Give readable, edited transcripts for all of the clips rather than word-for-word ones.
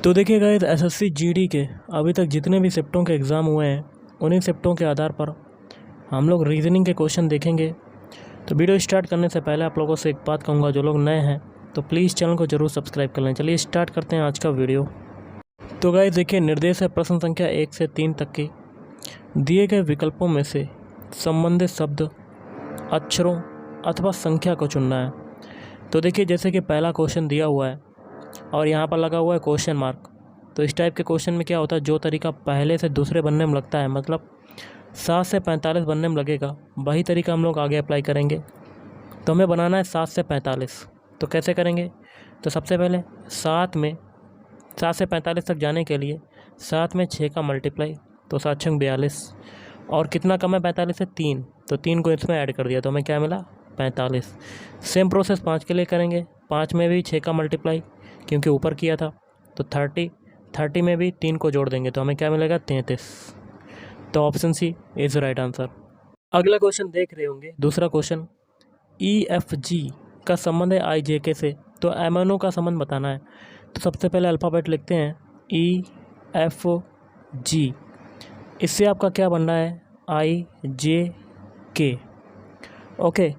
तो देखिए guys, SSC GD के अभी तक जितने भी शिफ्टों के एग्ज़ाम हुए हैं उन्हीं शिफ्टों के आधार पर हम लोग रीजनिंग के क्वेश्चन देखेंगे। तो वीडियो स्टार्ट करने से पहले आप लोगों से एक बात कहूँगा, जो लोग नए हैं तो प्लीज़ चैनल को ज़रूर सब्सक्राइब कर लें। चलिए स्टार्ट करते हैं आज का वीडियो। तो गाइस देखिए, निर्देश है प्रश्न संख्या 1 से 3 तक की। दिए गए विकल्पों में से संबंधित शब्द, अक्षरों अथवा संख्या को चुनना है। तो देखिए, जैसे कि पहला क्वेश्चन दिया हुआ है और यहाँ पर लगा हुआ है क्वेश्चन मार्क। तो इस टाइप के क्वेश्चन में क्या होता है, जो तरीका पहले से दूसरे बनने में लगता है, मतलब 7 से 45 बनने में लगेगा, वही तरीका हम लोग आगे अप्लाई करेंगे। तो हमें बनाना है 7 से 45। तो कैसे करेंगे, तो सबसे पहले 7 से 45 तक जाने के लिए 7 में 6 का मल्टीप्लाई, तो 7 6 42। और कितना कम है 45 से 3, तो 3 को इसमें ऐड कर दिया तो हमें क्या मिला 45। सेम प्रोसेस 5 के लिए करेंगे। 5 में भी 6 का मल्टीप्लाई, क्योंकि ऊपर किया था, तो 30 में भी 3 को जोड़ देंगे तो हमें क्या मिलेगा 33। तो option C is right answer. अगला क्वेश्चन देख रहे होंगे, दूसरा क्वेश्चन, EFG का संबंध है IJK से, तो MNO का संबंध बताना है। तो सबसे पहले अल्फ़ाबेट लिखते हैं EFG। इससे आपका क्या बन रहा है IJK। ओके,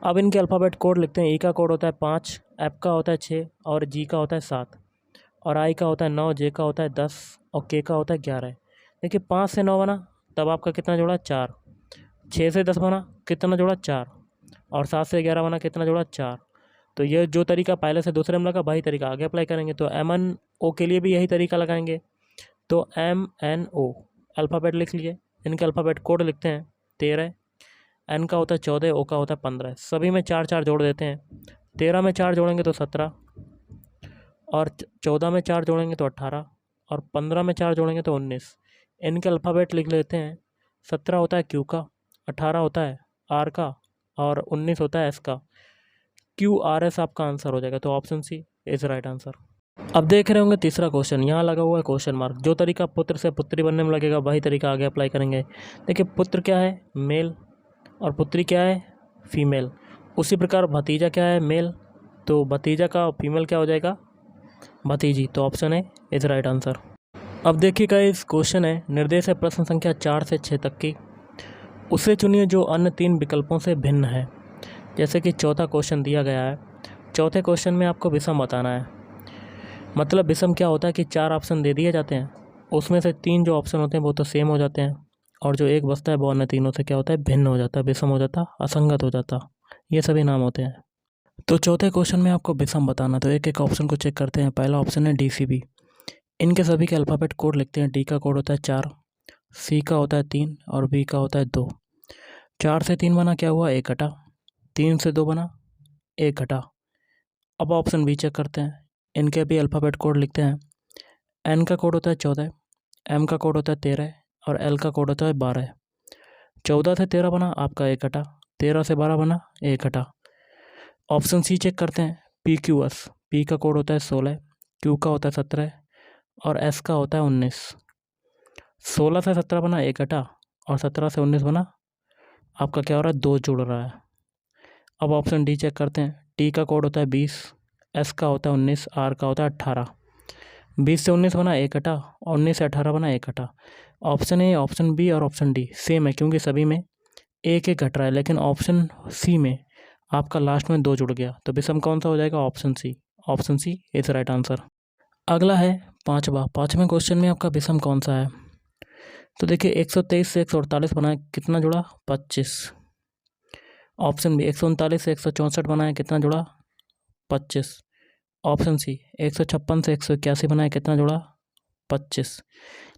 अब इनके अल्फ़ाबेट कोड लिखते हैं। E का कोड होता है 5, F का होता है 6 और G का होता है 7 और I का होता है 9, J का होता है 10 और K का होता है 11। देखिए 5 से 9 बना तब आपका कितना जोड़ा 4, 6 से 10 बना कितना जोड़ा 4 और 7 से 11 बना कितना जोड़ा 4। तो ये जो तरीका पहले से दूसरे में लगा वही तरीका आगे अप्लाई करेंगे। तो MNO के लिए भी यही तरीका लगाएंगे। तो MNO अल्फ़ाबेट लिख लिए। इनके अल्फ़ाबेट कोड लिखते हैं 13, N का होता है 14, O का होता है 15। सभी में 4 4 जोड़ देते हैं। 13 में 4 जोड़ेंगे तो 17 और 14 में 4 जोड़ेंगे तो 18 और 15 में 4 जोड़ेंगे तो 19। इनके अल्फ़ाबेट लिख लेते हैं। 17 होता है Q का, 18 होता है R का और 19 होता है S का। QRS आपका आंसर हो जाएगा। तो option C is right answer. अब देख रहे होंगे तीसरा क्वेश्चन, यहाँ लगा हुआ है क्वेश्चन मार्क। जो तरीका पुत्र से पुत्री बनने में लगेगा वही तरीका आगे अप्लाई करेंगे। देखिए, पुत्र क्या है मेल और पुत्री क्या है फीमेल। उसी प्रकार भतीजा क्या है मेल, तो भतीजा का फीमेल क्या हो जाएगा भतीजी। तो ऑप्शन है इज़ राइट आंसर। अब देखिएगा, इस क्वेश्चन है, निर्देश है प्रश्न संख्या 4 से 6 तक की। उसे चुनिए जो अन्य 3 विकल्पों से भिन्न है। जैसे कि चौथा क्वेश्चन दिया गया है। चौथे क्वेश्चन में आपको विषम बताना है। मतलब विषम क्या होता है कि 4 ऑप्शन दे दिए जाते हैं, उसमें से 3 जो ऑप्शन होते हैं वो तो सेम हो जाते हैं और जो एक बचता है वो अन्य तीनों से क्या होता है भिन्न हो जाता है, विषम हो जाता, असंगत हो जाता, ये सभी नाम होते हैं। तो चौथे क्वेश्चन में आपको विषम बताना। तो एक एक ऑप्शन को चेक करते हैं। पहला ऑप्शन है DCB। इनके सभी के अल्फ़ाबेट कोड लिखते हैं। D का कोड होता है 4, C का होता है 3 और B का होता है 2। 4 से 3 बना क्या हुआ 1 घटा, 3 से 2 बना 1 घटा। अब ऑप्शन B चेक करते हैं। इनके भी अल्फ़ाबेट कोड लिखते हैं। N का कोड होता है 14, M का कोड होता है 13 और L का कोड होता है 12। 14 से 13 बना आपका 1 घटा, 13 से 12 बना 1 घटा। ऑप्शन C चेक करते हैं। PQS। P का कोड होता है 16, Q का होता है 17 और S का होता है 19। 16 से 17 बना 1 घटा और 17 से 19 बना आपका क्या हो रहा है 2 जुड़ रहा है। अब ऑप्शन D चेक करते हैं। T का कोड होता है 20, S का होता है 19, R का होता है 18। 20 से 19 बना 1 घटा और 19 से 18 बना 1 घटा। ऑप्शन A, ऑप्शन B और ऑप्शन D सेम है, क्योंकि सभी में 1 1 घट रहा है, लेकिन ऑप्शन C में आपका लास्ट में 2 जुड़ गया। तो विषम कौन सा हो जाएगा option C। Option C is right answer. अगला है पाँचवें क्वेश्चन में आपका विषम कौन सा है। तो देखिए 123 से 148 बनाए कितना जुड़ा 25। ऑप्शन B 139 से 164 बनाए कितना जुड़ा 25। ऑप्शन C 156 से 181 बनाए कितना जुड़ा 25।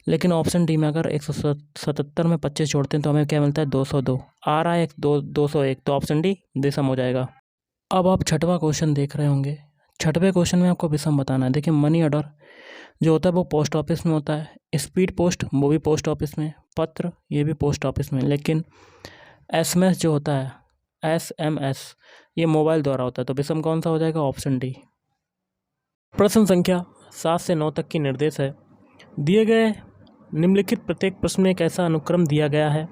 लेकिन ऑप्शन डी में अगर 177 में 25 जोड़ते हैं तो हमें क्या मिलता है 202। आ रहा है 201, तो ऑप्शन डी विषम हो जाएगा। अब आप छठवां क्वेश्चन देख रहे होंगे। छठवें क्वेश्चन में आपको विषम बताना है। देखिए, मनी ऑर्डर जो होता है वो पोस्ट ऑफिस में होता है, स्पीड पोस्ट वो भी पोस्ट ऑफिस में, पत्र ये भी पोस्ट ऑफिस में, लेकिन SMS जो होता है SMS ये मोबाइल द्वारा होता है। तो विषम कौन सा हो जाएगा ऑप्शन डी। प्रश्न संख्या 7 से 9 तक की निर्देश है। दिए गए निम्नलिखित प्रत्येक प्रश्न में एक ऐसा अनुक्रम दिया गया है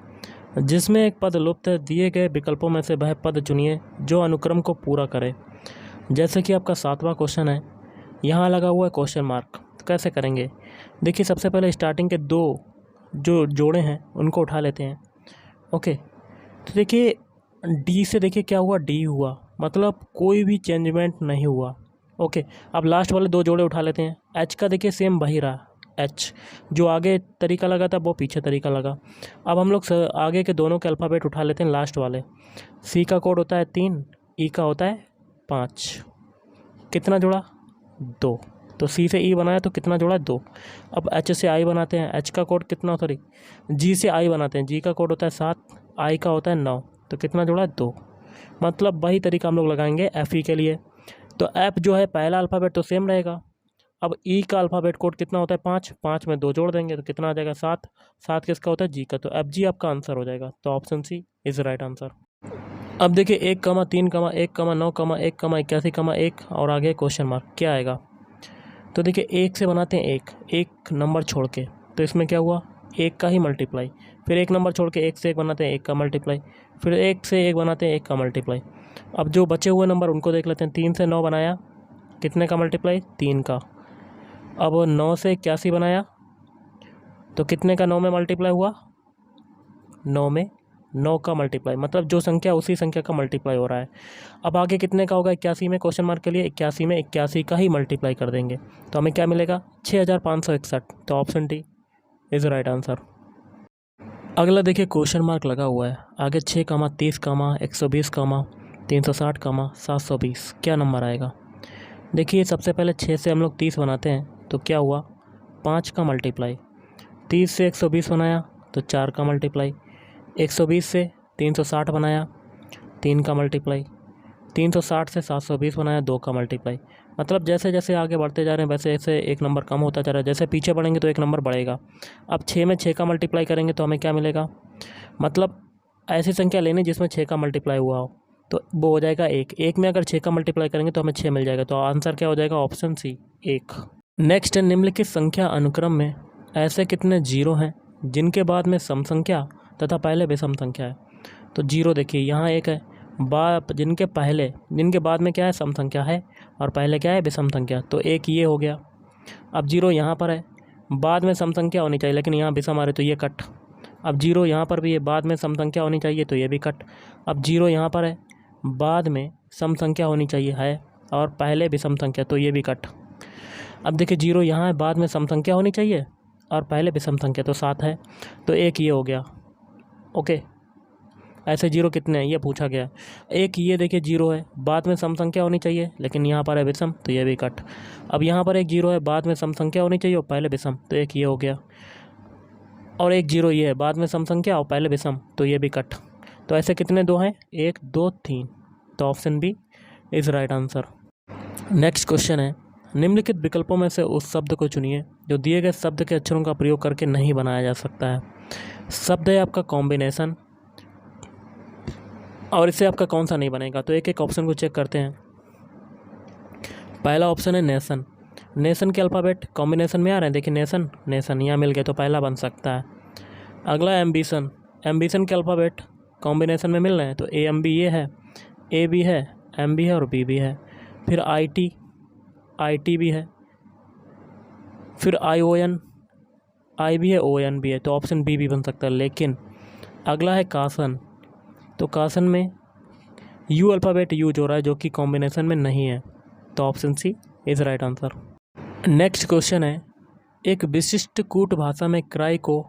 जिसमें एक पद लुप्त है। दिए गए विकल्पों में से वह पद चुनिए जो अनुक्रम को पूरा करे। जैसे कि आपका 7वां क्वेश्चन है, यहाँ लगा हुआ है क्वेश्चन मार्क। तो कैसे करेंगे? देखिए सबसे पहले स्टार्टिंग के 2 जो जोड़े हैं उनको उठा लेते हैं। ओके, तो देखिए डी से देखिए क्या हुआ, डी हुआ, मतलब कोई भी चेंजमेंट नहीं हुआ। ओके, अब लास्ट वाले 2 जोड़े उठा लेते हैं। एच का देखिए सेम वही रहा, एच जो आगे तरीका लगा था वो पीछे तरीका लगा। अब हम लोग आगे के दोनों के अल्फ़ाबेट उठा लेते हैं लास्ट वाले। सी का कोड होता है 3, ई का होता है 5, कितना जोड़ा 2, तो सी से ई बनाया तो कितना जोड़ा 2। अब एच से आई बनाते हैं, एच का कोड कितना, सॉरी जी से आई बनाते हैं, जी का कोड होता है 7, आई का होता है 9, तो कितना जोड़ा 2। मतलब वही तरीका हम लोग लगाएंगे एफ ई के लिए। तो एफ जो है पहला अल्फ़ाबेट तो सेम रहेगा। अब ई का अल्फ़ाबेट कोड कितना होता है 5, 5 में 2 जोड़ देंगे तो कितना आ जाएगा 7, 7 किसका होता है जी का, तो एफ जी आपका आंसर हो जाएगा। तो option C is right answer. अब देखिए 1,3,1,9,1,81,1 और आगे क्वेश्चन मार्क क्या आएगा। तो देखिए 1 से बनाते हैं 1 नंबर छोड़ के, तो इसमें क्या हुआ 1 का ही मल्टीप्लाई, फिर 1 नंबर छोड़ के 1 से 1 बनाते हैं 1 का मल्टीप्लाई, फिर 1 से 1 बनाते हैं 1 का मल्टीप्लाई। अब जो बचे हुए नंबर उनको देख लेते हैं। 3 से 9 बनाया, कितने का मल्टीप्लाई 3 का। अब 9 से 81 बनाया तो कितने का 9 में मल्टीप्लाई हुआ, 9 में 9 का मल्टीप्लाई, मतलब जो संख्या उसी संख्या का मल्टीप्लाई हो रहा है। अब आगे कितने का होगा 81 में, क्वेश्चन मार्क के लिए 81 में 81 का ही मल्टीप्लाई कर देंगे तो हमें क्या मिलेगा 6561। तो option D is right answer. अगला देखिए क्वेश्चन मार्क लगा हुआ है आगे 6, 30, 120, 360, 720 क्या नंबर आएगा। देखिए सबसे पहले 6 से हम लोग 30 बनाते हैं तो क्या हुआ 5 का मल्टीप्लाई, 30 से 120 बनाया तो 4 का मल्टीप्लाई, 120 से 360 बनाया 3 का मल्टीप्लाई, 360 से 720 बनाया 2 का मल्टीप्लाई। मतलब जैसे जैसे आगे बढ़ते जा रहे हैं वैसे वैसे एक नंबर कम होता जा रहा है, जैसे पीछे बढ़ेंगे तो एक नंबर बढ़ेगा। अब 6 में 6 का मल्टीप्लाई करेंगे तो हमें क्या मिलेगा, मतलब ऐसी संख्या लेनी जिसमें 6 का मल्टीप्लाई हुआ हो, तो वो हो जाएगा 1। 1 में अगर 6 का मल्टीप्लाई करेंगे तो हमें 6 मिल जाएगा, तो आंसर क्या हो जाएगा ऑप्शन सी 1। नेक्स्ट है निम्नलिखित संख्या अनुक्रम में ऐसे कितने जीरो हैं जिनके बाद में सम संख्या तथा पहले विषम संख्या है। तो जीरो देखिए यहाँ एक है, जिनके बाद में क्या है सम संख्या है और पहले क्या है विषम संख्या, तो एक ये हो गया। अब जीरो यहाँ पर है, बाद में सम संख्या होनी चाहिए लेकिन यहाँ विषम आ रहे तो ये कट। अब जीरो यहाँ पर भी है, बाद में सम संख्या होनी चाहिए तो ये भी कट। अब जीरो यहाँ पर है, बाद में सम संख्या होनी चाहिए है और पहले विषम संख्या, तो ये भी कट। अब देखिए जीरो यहाँ है, बाद में सम संख्या होनी चाहिए और पहले विषम संख्या, तो 7 है, तो एक ये हो गया। ओके, ऐसे जीरो कितने हैं ये पूछा गया। एक ये देखिए जीरो है, बाद में सम संख्या होनी चाहिए लेकिन यहाँ पर है विषम, तो ये भी कट। अब यहाँ पर एक जीरो है, बाद में सम संख्या होनी चाहिए और पहले विषम, तो एक ये हो गया। और एक जीरो ये है, बाद में सम संख्या और पहले विषम, तो ये भी कट। तो ऐसे कितने 2 हैं 1 2 3, तो option B is right answer. Next question है निम्नलिखित विकल्पों में से उस शब्द को चुनिए जो दिए गए शब्द के अक्षरों का प्रयोग करके नहीं बनाया जा सकता है। शब्द है आपका कॉम्बिनेशन और इससे आपका कौन सा नहीं बनेगा, तो एक एक ऑप्शन को चेक करते हैं। पहला ऑप्शन है नेशन, नेशन के अल्फ़ाबेट कॉम्बिनेशन में आ रहे हैं, देखिए नेशन नेशन यहाँ मिल गए तो पहला बन सकता है। अगला एम्बिशन, एम्बिशन के अल्फ़ाबेट कॉम्बिनेशन में मिल रहे हैं, तो ए एम बी ये है, ए भी है, एम भी है और बी भी है। फिर आई टी भी है, फिर आई ओ एन, आई भी है ओ एन भी है, तो ऑप्शन बी भी बन सकता है। लेकिन अगला है कासन, तो कासन में यू अल्फ़ाबेट यूज हो रहा है जो कि कॉम्बिनेशन में नहीं है, तो option C is right answer. Next question है एक विशिष्ट कूट भाषा में क्राई को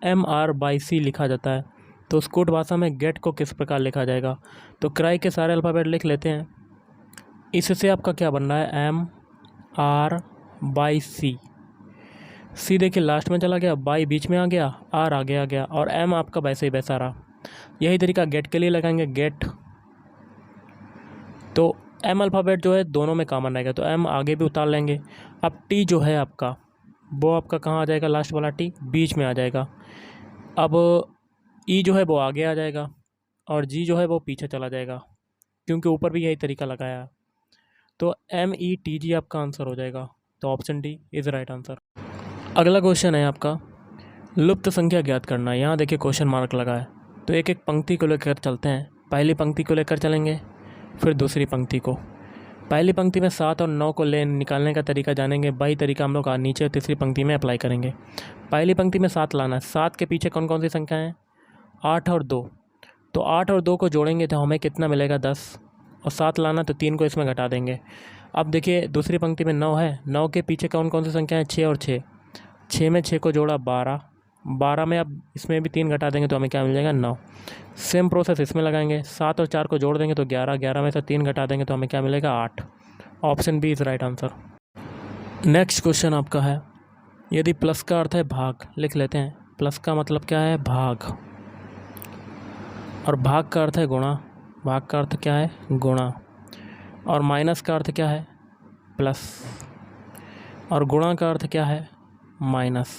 MR/C लिखा जाता है, तो उस कूट भाषा में गेट को किस प्रकार लिखा जाएगा। तो क्राई के सारे अल्फ़ाबेट लिख लेते हैं, इससे आपका क्या बन रहा है MR/C। सी देखिए लास्ट में चला गया, बाई बीच में आ गया, आर आगे आ गया और एम आपका वैसे ही वैसा रहा। यही तरीका गेट के लिए लगाएंगे, गेट, तो एम अल्फ़ाबेट जो है दोनों में कॉमन रहेगा तो एम आगे भी उतार लेंगे। अब टी जो है आपका वो आपका कहाँ आ जाएगा, लास्ट वाला टी बीच में आ जाएगा। अब ई जो है वो आगे आ जाएगा और जी जो है वो पीछे चला जाएगा क्योंकि ऊपर भी यही तरीका लगाया है, तो METG आपका आंसर हो जाएगा, तो option D is right answer. अगला क्वेश्चन है आपका लुप्त संख्या ज्ञात करना। यहाँ देखिए क्वेश्चन मार्क लगा है, तो एक एक पंक्ति को लेकर चलते हैं। पहली पंक्ति को लेकर चलेंगे, फिर दूसरी पंक्ति को, पहली पंक्ति में 7 और 9 को निकालने का तरीका जानेंगे, वही तरीका हम लोग नीचे तीसरी पंक्ति में अप्लाई करेंगे। पहली पंक्ति में 7 लाना है, 7 के पीछे कौन कौन सी संख्या है, 8 और 2, तो 8 और 2 को जोड़ेंगे तो हमें कितना मिलेगा 10, और 7 लाना तो 3 को इसमें घटा देंगे। अब देखिए दूसरी पंक्ति में 9 है, 9 के पीछे कौन कौन सी संख्या है, 6 और 6, 6 में 6 को जोड़ा 12, 12 में अब इसमें भी 3 घटा देंगे तो हमें क्या मिल जाएगा 9। सेम प्रोसेस इसमें लगाएंगे, 7 और 4 को जोड़ देंगे तो 11, 11 में से 3 घटा देंगे तो हमें क्या मिलेगा 8। Option B is right answer. Next question आपका है, यदि प्लस का अर्थ है भाग, लिख लेते हैं। प्लस का मतलब क्या है, भाग, और भाग का अर्थ है गुणा, भाग का अर्थ क्या है, गुणा, और माइनस का अर्थ क्या है, प्लस, और गुणा का अर्थ क्या है, माइनस।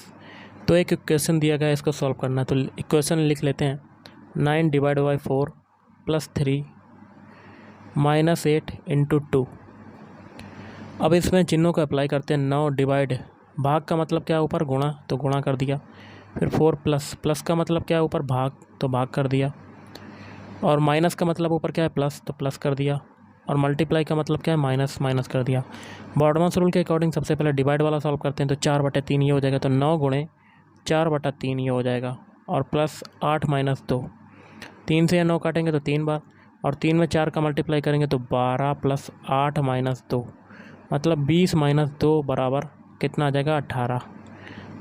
तो एक इक्वेशन दिया गया है, इसको सॉल्व करना है, तो इक्वेशन लिख लेते हैं। 9 divide by 4 plus 3 minus 8 into 2। अब इसमें चिन्हों को अप्लाई करते हैं। 9 डिवाइड, भाग का मतलब क्या है, ऊपर गुणा, तो गुणा कर दिया। फिर 4 प्लस, प्लस का मतलब क्या है, ऊपर भाग, तो भाग कर दिया। और माइनस का मतलब ऊपर क्या है, प्लस, तो प्लस कर दिया। और मल्टीप्लाई का मतलब क्या है, माइनस, माइनस कर दिया। बॉर्डमास रूल के अकॉर्डिंग सबसे पहले डिवाइड वाला सॉल्व करते हैं, तो 4/3 ये हो जाएगा, तो 9 गुणे 4/3 ये हो जाएगा, और प्लस 8 माइनस 2, 3 से 9 काटेंगे तो 3 बार, और 3 में 4 का मल्टीप्लाई करेंगे तो 12 प्लस 8 माइनस 2, मतलब 20 माइनस 2 बराबर कितना आ जाएगा, 18।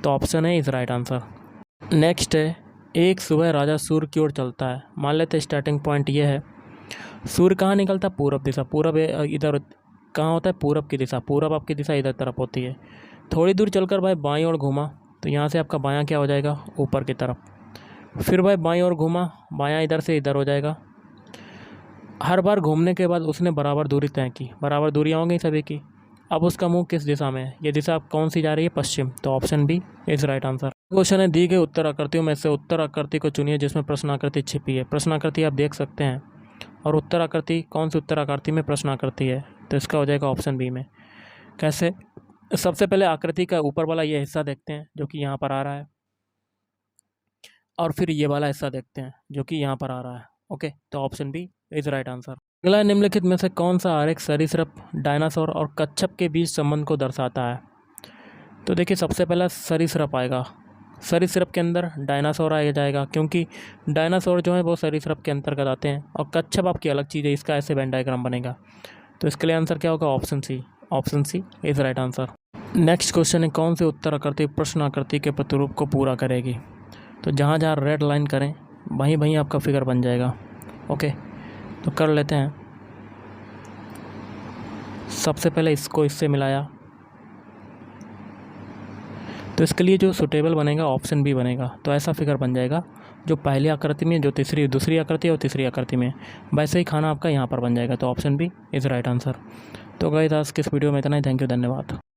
तो ऑप्शन है इज़ राइट आंसर। नेक्स्ट है, एक सुबह राजा सूर्य की ओर चलता है। मान लेते हैं स्टार्टिंग पॉइंट ये है, सूर्य कहाँ निकलता है, पूरब दिशा, पूरब इधर कहाँ होता है, पूरब की दिशा, पूरब आपकी दिशा इधर तरफ होती है। थोड़ी दूर चलकर भाई बाईं ओर घूमा, तो यहाँ से आपका बायां क्या हो जाएगा, ऊपर की तरफ। फिर भाई बाईं ओर घूमा, बायां इधर से इधर हो जाएगा। हर बार घूमने के बाद उसने बराबर दूरी तय की, बराबर दूरियाँ होंगी सभी की। अब उसका मुंह किस दिशा में है, ये दिशा कौन सी जा रही है, पश्चिम, तो option B is right answer. Question है, दी गई उत्तर आकृतियों में से उत्तर आकृति को चुनिए जिसमें प्रश्न आकृति छिपी है। प्रश्न आकृति आप देख सकते हैं, और उत्तर आकृति कौन सी उत्तर आकृति में प्रश्न आकृति है, तो इसका हो जाएगा ऑप्शन बी में। कैसे, सबसे पहले आकृति का ऊपर वाला ये हिस्सा देखते हैं जो कि यहाँ पर आ रहा है, और फिर ये वाला हिस्सा देखते हैं जो कि यहाँ पर आ रहा है। ओके, तो option B is right answer. अगला निम्नलिखित में से कौन सा आरेख सरीसृप, डायनासोर और कच्छप के बीच संबंध को दर्शाता है। तो देखिए सबसे पहला सरीसृप आएगा, सरीसृप के अंदर डायनासोर आ जाएगा, क्योंकि डायनासोर जो है वो सरीसृप के अंतर्गत आते हैं, और कच्छप आपकी अलग चीज़ है, इसका ऐसे वेन डायग्राम बनेगा। तो इसके लिए आंसर क्या होगा, option C, option C is right answer. Next question है, कौन सी उत्तर आकृति प्रश्न आकृति के प्रतिरूप को पूरा करेगी। तो जहाँ जहाँ रेड लाइन करें वहीं वहीं आपका फिगर बन जाएगा। ओके, तो कर लेते हैं। सबसे पहले इसको इससे मिलाया, तो इसके लिए जो सुटेबल बनेगा ऑप्शन बी बनेगा। तो ऐसा फिगर बन जाएगा जो पहली आकृति में, जो दूसरी आकृति और तीसरी आकृति में, वैसे ही खाना आपका यहाँ पर बन जाएगा। तो option B is right answer. तो गाइस आज के इस वीडियो में इतना ही। थैंक यू, धन्यवाद।